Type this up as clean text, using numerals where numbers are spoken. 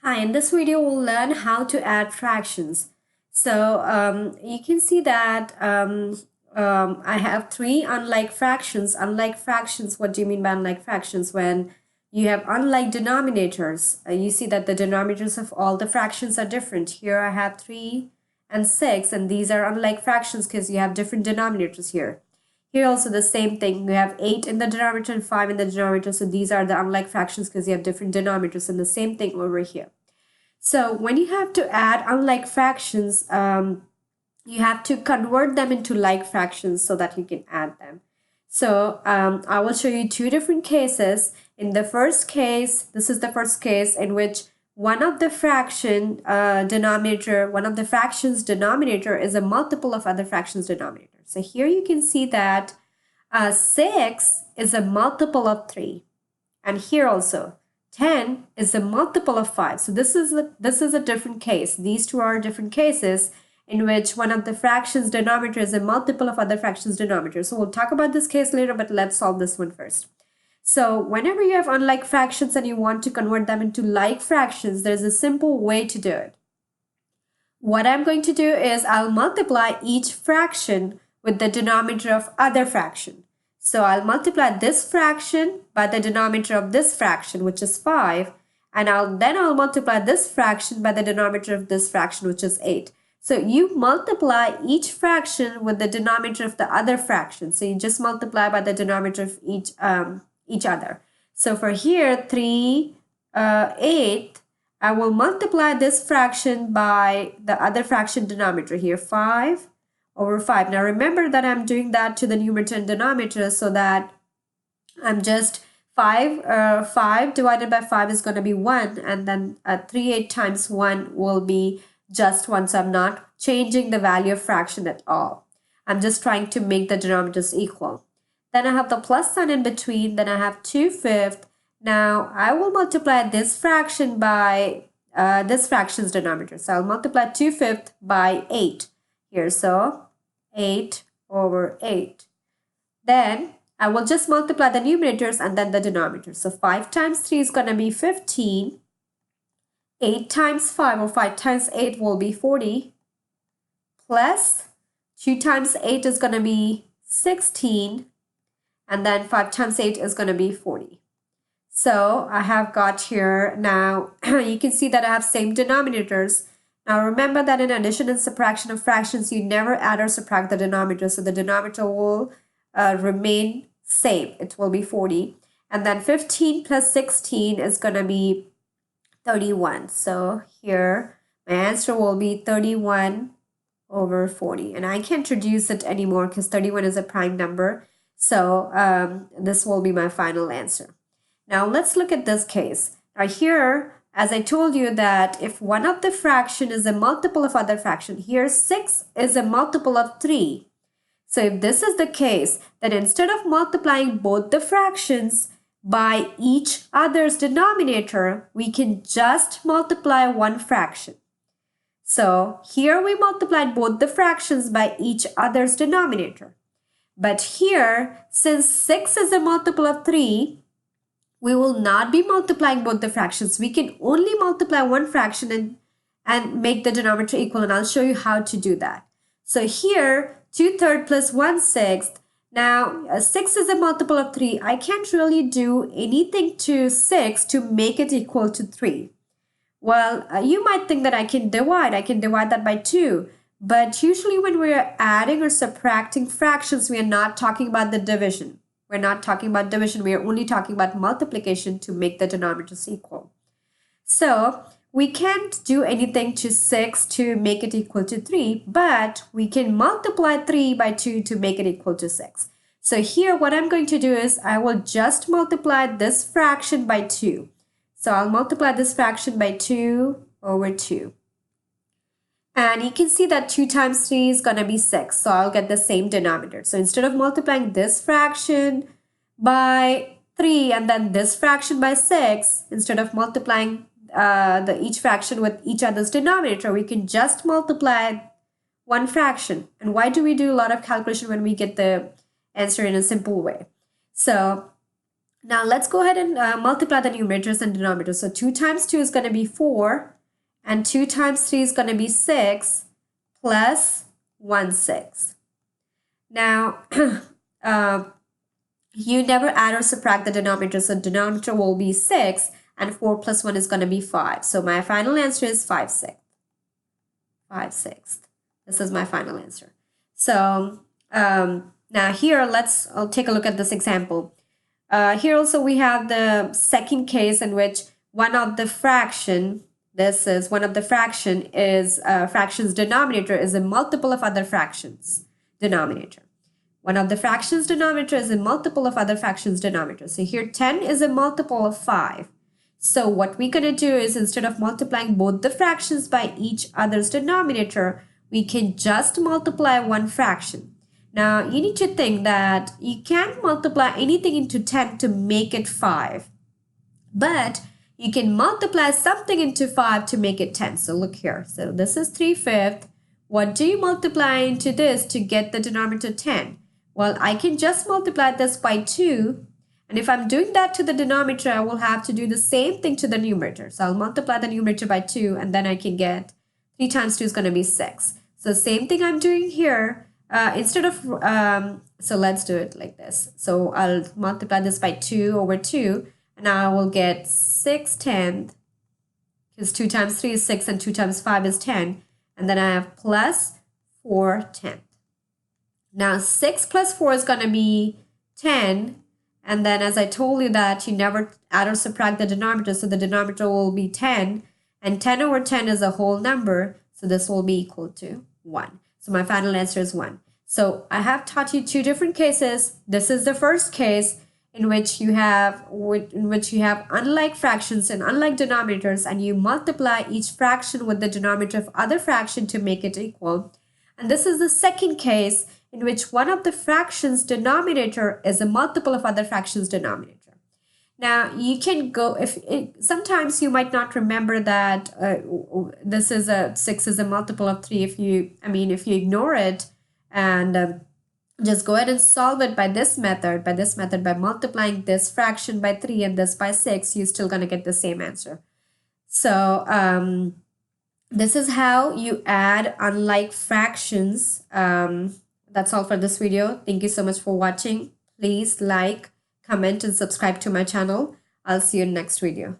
Hi, in this video we'll learn how to add fractions. You can see that I have three unlike fractions. Unlike fractions, what do you mean by unlike fractions? When you have unlike denominators, you see that the denominators of all the fractions are different. Here I have 3 and 6, and these are unlike fractions because you have different denominators here. Here also the same thing. We have 8 in the denominator and 5 in the denominator. So these are the unlike fractions because you have different denominators, and the same thing over here. So when you have to add unlike fractions, you have to convert them into like fractions so that you can add them. So I will show you two different cases. In the first case, this is the first case in which one of the fractions denominator is a multiple of other fractions denominator. So here you can see that 6 is a multiple of 3. And here also 10 is a multiple of 5. So this is a different case. These two are different cases in which one of the fractions denominator is a multiple of other fractions denominator. So we'll talk about this case later, but let's solve this one first. So whenever you have unlike fractions and you want to convert them into like fractions, there's a simple way to do it. What I'm going to do is I'll multiply each fraction with the denominator of other fraction. So I'll multiply this fraction by the denominator of this fraction, which is 5, and I'll multiply this fraction by the denominator of this fraction, which is 8. So you multiply each fraction with the denominator of the other fraction. So you just multiply by the denominator of each other. So for here, 3, 8, I will multiply this fraction by the other fraction denominator here, 5 over 5. Now remember that I'm doing that to the numerator and denominator so that I'm just 5 divided by 5 is going to be 1, and then 3 8 times 1 will be just 1. So I'm not changing the value of fraction at all. I'm just trying to make the denominators equal. Then I have the plus sign in between. Then I have 2/5. Now I will multiply this fraction by this fraction's denominator. So I'll multiply 2/5 by 8 here. So 8 over 8. Then I will just multiply the numerators and then the denominators. So 5 times 3 is going to be 15. 8 times 5 or 5 times 8 will be 40. Plus 2 times 8 is going to be 16. And then 5 times 8 is going to be 40. So I have got here now, you can see that I have same denominators. Now remember that in addition and subtraction of fractions, you never add or subtract the denominator. So the denominator will remain same. It will be 40. And then 15 plus 16 is going to be 31. So here my answer will be 31 over 40. And I can't reduce it anymore because 31 is a prime number. So this will be my final answer. Now let's look at this case. Now here, as I told you that if one of the fraction is a multiple of other fraction, here 6 is a multiple of 3. So if this is the case, then instead of multiplying both the fractions by each other's denominator, we can just multiply one fraction. So here we multiplied both the fractions by each other's denominator. But here, since 6 is a multiple of 3, we will not be multiplying both the fractions. We can only multiply one fraction and make the denominator equal, and I'll show you how to do that. So here, 2/3 plus 1/6. Now, 6 is a multiple of 3. I can't really do anything to 6 to make it equal to 3. Well, you might think that I can divide that by 2. But usually when we're adding or subtracting fractions, we are not talking about the division. We're not talking about division. We are only talking about multiplication to make the denominators equal. So we can't do anything to 6 to make it equal to 3, but we can multiply 3 by 2 to make it equal to 6. So here what I'm going to do is I will just multiply this fraction by 2. So I'll multiply this fraction by 2 over 2. And you can see that 2 times 3 is going to be 6. So I'll get the same denominator. So instead of multiplying this fraction by 3 and then this fraction by 6, instead of multiplying each fraction with each other's denominator, we can just multiply one fraction. And why do we do a lot of calculation when we get the answer in a simple way? So Now let's go ahead and multiply the numerators and denominators. So 2 times 2 is going to be 4, and 2 times 3 is going to be 6, plus 1/6. Now, you never add or subtract the denominator, so denominator will be 6, and 4 plus 1 is going to be 5. So my final answer is 5/6. 5/6. This is my final answer. So now here, I'll take a look at this example. Here also we have the second case in which one of the fraction, fraction's denominator is a multiple of other fractions denominator. One of the fractions denominator is a multiple of other fractions denominator. So here 10 is a multiple of 5. So what we're going to do is, instead of multiplying both the fractions by each other's denominator, we can just multiply one fraction. Now, you need to think that you can't multiply anything into 10 to make it 5. But you can multiply something into 5 to make it 10. So look here. So this is 3/5. What do you multiply into this to get the denominator 10? Well, I can just multiply this by 2. And if I'm doing that to the denominator, I will have to do the same thing to the numerator. So I'll multiply the numerator by 2, and then I can get 3 times 2 is going to be 6. So same thing I'm doing here. So let's do it like this. So I'll multiply this by 2 over 2, and now I will get 6/10, because 2 times 3 is 6, and 2 times 5 is 10. And then I have plus 4/10. Now 6 plus 4 is going to be 10. And then, as I told you, that you never add or subtract the denominator, so the denominator will be 10. And 10 over 10 is a whole number, so this will be equal to 1. So my final answer is 1. So I have taught you 2 different cases. This is the first case in which you have unlike fractions and unlike denominators, and you multiply each fraction with the denominator of other fraction to make it equal. And this is the second case in which one of the fractions denominator is a multiple of other fractions denominator. Now you can go, sometimes you might not remember that this is 6 is a multiple of 3 if you ignore it and just go ahead and solve it by this method, by multiplying this fraction by 3 and this by 6, you're still going to get the same answer. So this is how you add unlike fractions. That's all for this video. Thank you so much for watching. Please like, comment, and subscribe to my channel. I'll see you in the next video.